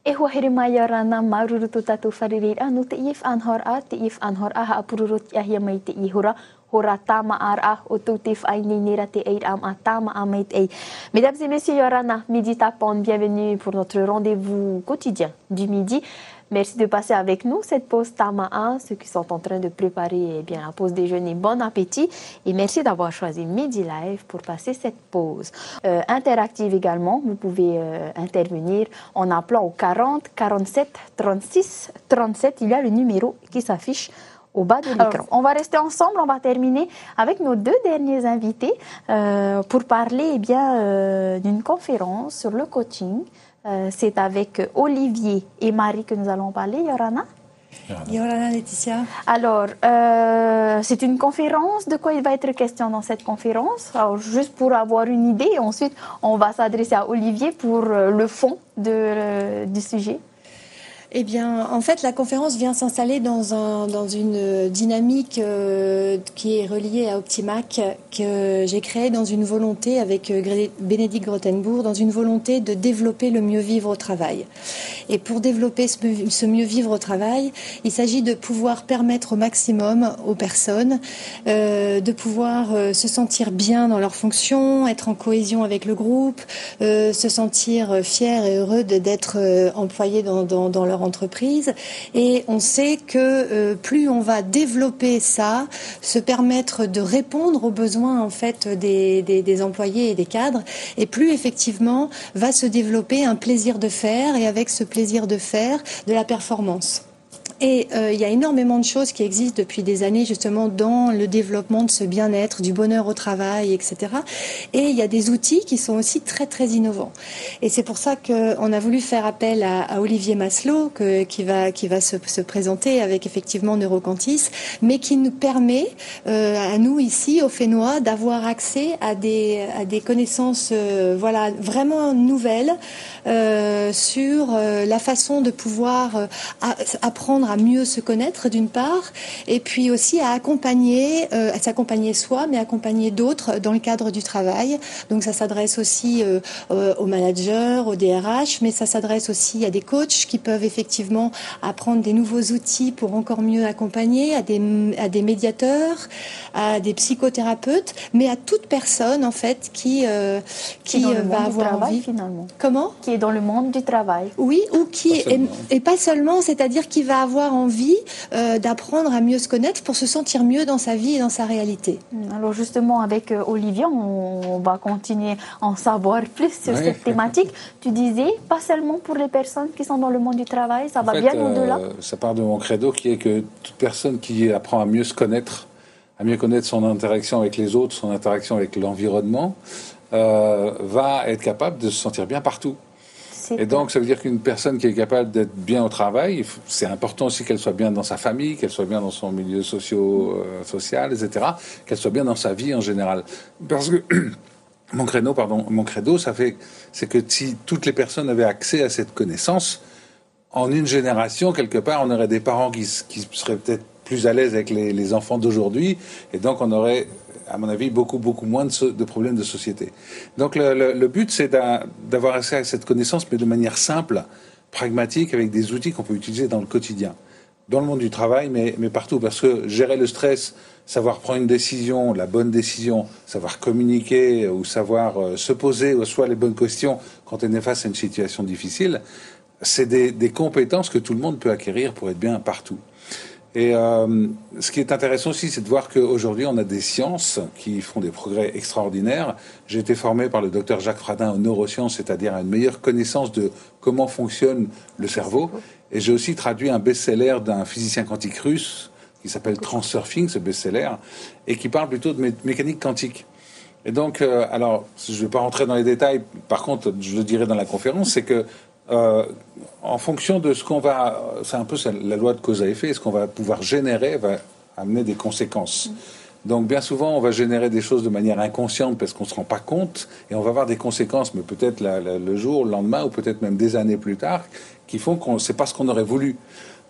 Ehua Hirimayarana Marurutu Tatu Faririra no te if anhor a hapururut yahia mai te ihura hora tama ara o toutif ainira te eir am atama amait ei. Mesdames et messieurs, Yorana, midi tapant, bienvenue pour notre rendez-vous quotidien du midi. Merci de passer avec nous cette pause Tama'a, ceux qui sont en train de préparer bien, la pause déjeuner. Bon appétit et merci d'avoir choisi Midi Live pour passer cette pause. Interactive également, vous pouvez intervenir en appelant au 40 47 36 37. Il y a le numéro qui s'affiche au bas de l'écran. On va rester ensemble, on va terminer avec nos deux derniers invités pour parler d'une conférence sur le coaching. C'est avec Olivier et Marie que nous allons parler, Yorana. Yorana, Laetitia. Alors, c'est une conférence. De quoi il va être question dans cette conférence? Alors, juste pour avoir une idée, ensuite on va s'adresser à Olivier pour le fond du sujet. Eh bien, en fait, la conférence vient s'installer dans une dynamique qui est reliée à Optimac, que j'ai créée dans une volonté avec Bénédicte Grottenbourg, dans une volonté de développer le mieux vivre au travail. Et pour développer ce mieux vivre au travail, il s'agit de pouvoir permettre au maximum aux personnes de pouvoir se sentir bien dans leurs fonctions, être en cohésion avec le groupe, se sentir fiers et heureux d'être employés dans leur entreprise. Et on sait que plus on va développer ça, se permettre de répondre aux besoins en fait des employés et des cadres, et plus effectivement va se développer un plaisir de faire, et avec ce plaisir de faire, de la performance. Et il y a énormément de choses qui existent depuis des années justement dans le développement de ce bien-être, du bonheur au travail, etc. Et il y a des outils qui sont aussi très très innovants. Et c'est pour ça qu'on a voulu faire appel à Olivier Maslow, qui va se présenter avec effectivement Neurocantis, mais qui nous permet à nous ici au Fénois d'avoir accès à des connaissances vraiment nouvelles sur la façon de pouvoir apprendre à mieux se connaître d'une part, et puis aussi à s'accompagner soi, mais accompagner d'autres dans le cadre du travail. Donc ça s'adresse aussi aux managers, aux DRH, mais ça s'adresse aussi à des coachs qui peuvent effectivement apprendre des nouveaux outils pour encore mieux accompagner, à des médiateurs, à des psychothérapeutes, mais à toute personne en fait qui va avoir envie finalement. Comment? Qui est dans le monde du travail. Oui, ou qui et pas seulement, c'est-à-dire qui va avoir envie d'apprendre à mieux se connaître pour se sentir mieux dans sa vie et dans sa réalité. Alors justement, avec Olivier, on va continuer à en savoir plus sur cette thématique. Tu disais, pas seulement pour les personnes qui sont dans le monde du travail, ça va bien au-delà. Ça part de mon credo qui est que toute personne qui apprend à mieux se connaître, à mieux connaître son interaction avec les autres, son interaction avec l'environnement, va être capable de se sentir bien partout. Et donc, ça veut dire qu'une personne qui est capable d'être bien au travail, c'est important aussi qu'elle soit bien dans sa famille, qu'elle soit bien dans son milieu social, etc., qu'elle soit bien dans sa vie en général. Parce que mon credo, c'est que si toutes les personnes avaient accès à cette connaissance, en une génération, quelque part, on aurait des parents qui seraient peut-être plus à l'aise avec les enfants d'aujourd'hui, et donc on aurait, à mon avis, beaucoup moins de problèmes de société. Donc le but, c'est d'avoir accès à cette connaissance, mais de manière simple, pragmatique, avec des outils qu'on peut utiliser dans le quotidien. Dans le monde du travail, mais partout. Parce que gérer le stress, savoir prendre une décision, la bonne décision, savoir communiquer ou savoir se poser soit les bonnes questions quand on est face à une situation difficile, c'est des compétences que tout le monde peut acquérir pour être bien partout. Et ce qui est intéressant aussi, c'est de voir qu'aujourd'hui, on a des sciences qui font des progrès extraordinaires. J'ai été formé par le docteur Jacques Fradin aux neurosciences, c'est-à-dire à une meilleure connaissance de comment fonctionne le cerveau. Et j'ai aussi traduit un best-seller d'un physicien quantique russe qui s'appelle Transurfing, ce best-seller, et qui parle plutôt de mécanique quantique. Et donc, alors, je ne vais pas rentrer dans les détails, par contre, je le dirai dans la conférence, c'est que en fonction de ce qu'on va... C'est un peu la loi de cause à effet. Ce qu'on va pouvoir générer va amener des conséquences. Donc, bien souvent, on va générer des choses de manière inconsciente parce qu'on ne se rend pas compte. Et on va avoir des conséquences, mais peut-être le jour, le lendemain, ou peut-être même des années plus tard, qui font qu'on ne sait pas ce qu'on aurait voulu.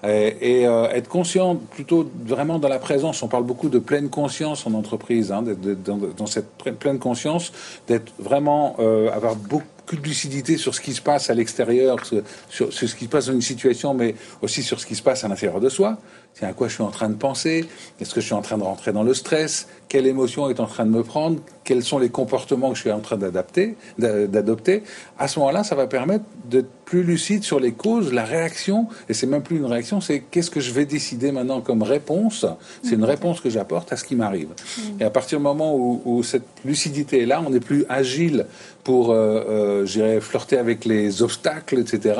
Et être conscient, plutôt vraiment dans la présence. On parle beaucoup de pleine conscience en entreprise, dans cette pleine conscience, d'être vraiment... avoir beaucoup beaucoup de lucidité sur ce qui se passe à l'extérieur, sur ce qui se passe dans une situation, mais aussi sur ce qui se passe à l'intérieur de soi. Tiens, à quoi je suis en train de penser? Est-ce que je suis en train de rentrer dans le stress? Quelle émotion est en train de me prendre? Quels sont les comportements que je suis en train d'adopter? À ce moment-là, ça va permettre d'être plus lucide sur les causes, la réaction. Et c'est même plus une réaction, c'est qu'est-ce que je vais décider maintenant comme réponse? C'est une réponse que j'apporte à ce qui m'arrive. Et à partir du moment où cette lucidité est là, on est plus agile pour, flirter avec les obstacles, etc.,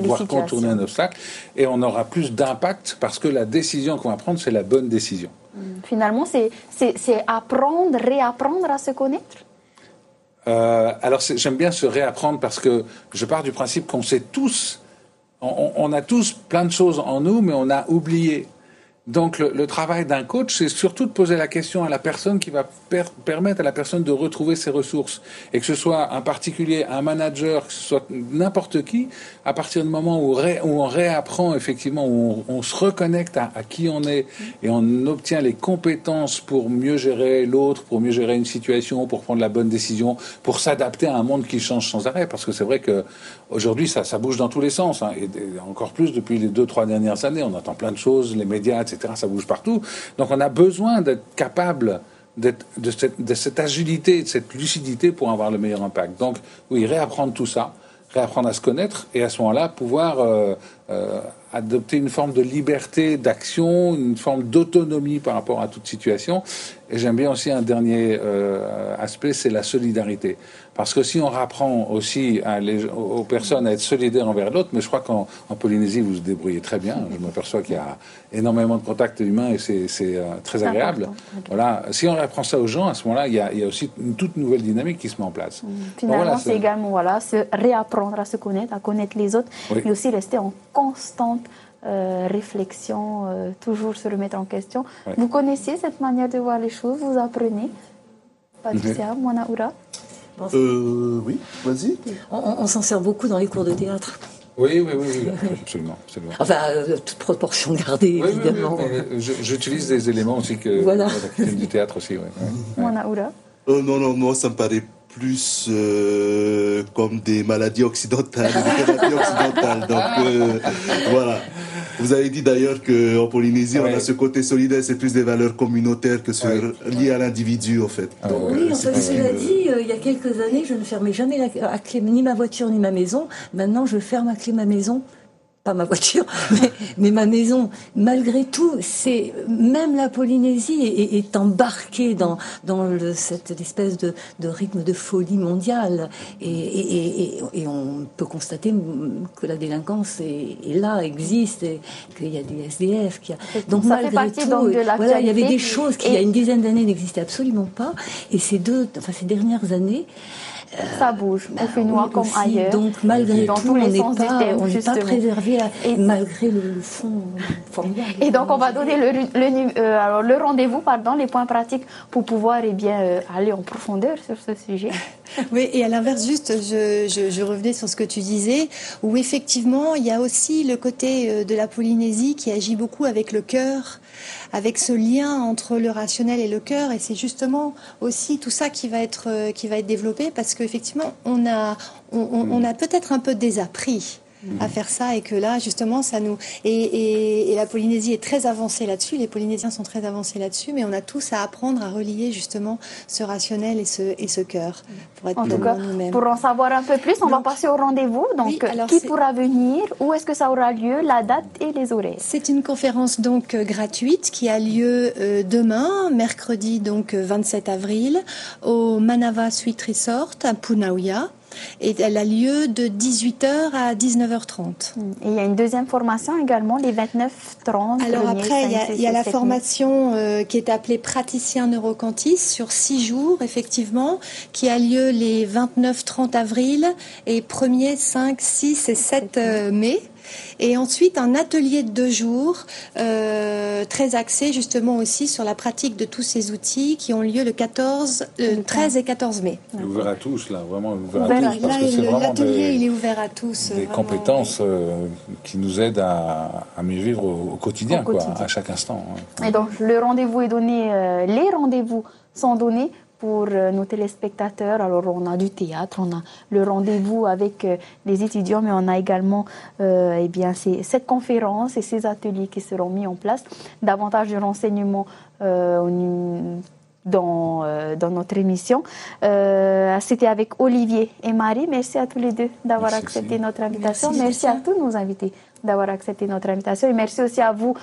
voire contourner un obstacle. Et on aura plus d'impact parce que la décision qu'on va prendre, c'est la bonne décision. Finalement, c'est apprendre, réapprendre à se connaître. Alors j'aime bien se réapprendre parce que je pars du principe qu'on sait tous, on a tous plein de choses en nous, mais on a oublié. Donc le travail d'un coach, c'est surtout de poser la question à la personne qui va permettre à la personne de retrouver ses ressources. Et que ce soit un particulier, un manager, que ce soit n'importe qui, à partir du moment où on réapprend effectivement, où on se reconnecte à qui on est et on obtient les compétences pour mieux gérer l'autre, pour mieux gérer une situation, pour prendre la bonne décision, pour s'adapter à un monde qui change sans arrêt. Parce que c'est vrai que aujourd'hui ça bouge dans tous les sens, hein, et encore plus depuis les 2-3 dernières années. On entend plein de choses, les médias, etc. Ça bouge partout. Donc on a besoin d'être capable de cette agilité, de cette lucidité pour avoir le meilleur impact. Donc oui, réapprendre tout ça, réapprendre à se connaître et à ce moment-là pouvoir adopter une forme de liberté d'action, une forme d'autonomie par rapport à toute situation. Et j'aime bien aussi un dernier aspect, c'est la solidarité. Parce que si on rapprend aussi aux personnes à être solidaires envers l'autre, mais je crois qu'en Polynésie, vous vous débrouillez très bien. Je m'aperçois qu'il y a énormément de contacts humains et c'est très agréable. Voilà. Si on apprend ça aux gens, à ce moment-là, il y a aussi une toute nouvelle dynamique qui se met en place. Finalement, voilà, c'est également se réapprendre à se connaître, à connaître les autres, oui. Mais aussi rester en constante réflexion, toujours se remettre en question. Oui. Vous connaissez cette manière de voir les choses, vous apprenez. Patricia, Mwanaura? Oui, vas-y. On s'en sert beaucoup dans les cours de théâtre. Oui, absolument. Enfin, toute proportion gardée, oui, évidemment. Oui. J'utilise des éléments aussi que voilà. Du théâtre aussi. Oui. Mwanaura? Non, moi ça me paraît plus comme des maladies occidentales. Donc voilà. Vous avez dit d'ailleurs qu'en Polynésie, on a ce côté solidaire, c'est plus des valeurs communautaires que liées à l'individu, en fait. Donc, oui, en fait, cela dit, il y a quelques années, je ne fermais jamais à clé ni ma voiture ni ma maison. Maintenant, je ferme à clé ma maison. Pas ma voiture, mais ma maison. Malgré tout, même la Polynésie est embarquée dans cette espèce de rythme de folie mondiale. Et on peut constater que la délinquance est là, existe, et qu'il y a des SDF. Donc ça malgré tout, voilà, il y avait des choses qui, il y a une dizaine d'années, n'existaient absolument pas. Et ces dernières années, ça bouge, au Fénois comme ailleurs. Donc malgré tout, on n'est pas préservé malgré le fond formidable. Et donc on va donner le rendez-vous, les points pratiques pour pouvoir aller en profondeur sur ce sujet. Oui, et à l'inverse, juste, je revenais sur ce que tu disais, où effectivement, il y a aussi le côté de la Polynésie qui agit beaucoup avec le cœur, avec ce lien entre le rationnel et le cœur, et c'est justement aussi tout ça qui va être développé, parce qu'effectivement, on a peut-être un peu désappris à faire ça, et que là justement ça nous et la Polynésie est très avancée là-dessus, les Polynésiens sont très avancés là-dessus, mais on a tous à apprendre à relier justement ce rationnel et ce cœur pour être en tout cas nous-mêmes. Pour en savoir un peu plus, on va passer au rendez-vous. Donc oui, qui pourra venir, où est-ce que ça aura lieu, la date et les horaires? C'est une conférence donc gratuite qui a lieu demain, mercredi donc 27 avril au Manava Suite Resort à Punauia. Et elle a lieu de 18h à 19h30. Et il y a une deuxième formation également, les 29-30. Alors après, il y a la formation qui est appelée praticien neurocantis sur 6 jours, effectivement, qui a lieu les 29-30 avril et 1er, 5, 6 et 7 mai. Et ensuite, un atelier de 2 jours, très axé justement aussi sur la pratique de tous ces outils qui ont lieu le 13 et 14 mai. Ouvert à tous, là, vraiment ouvert à tous. Parce que l'atelier, il est ouvert à tous. Des compétences qui nous aident à mieux vivre au quotidien, à chaque instant. Et donc, le rendez-vous est donné, les rendez-vous sont donnés pour nos téléspectateurs. Alors, on a du théâtre, on a le rendez-vous avec les étudiants, mais on a également cette conférence et ces ateliers qui seront mis en place. Davantage de renseignements dans notre émission. C'était avec Olivier et Marie. Merci à tous les deux d'avoir accepté notre invitation. Merci à tous nos invités d'avoir accepté notre invitation. Et merci aussi à vous,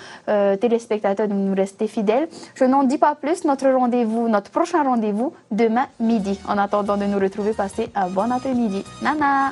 téléspectateurs, de nous rester fidèles. Je n'en dis pas plus. Notre prochain rendez-vous, demain midi. En attendant de nous retrouver, passez un bon après-midi. Nana!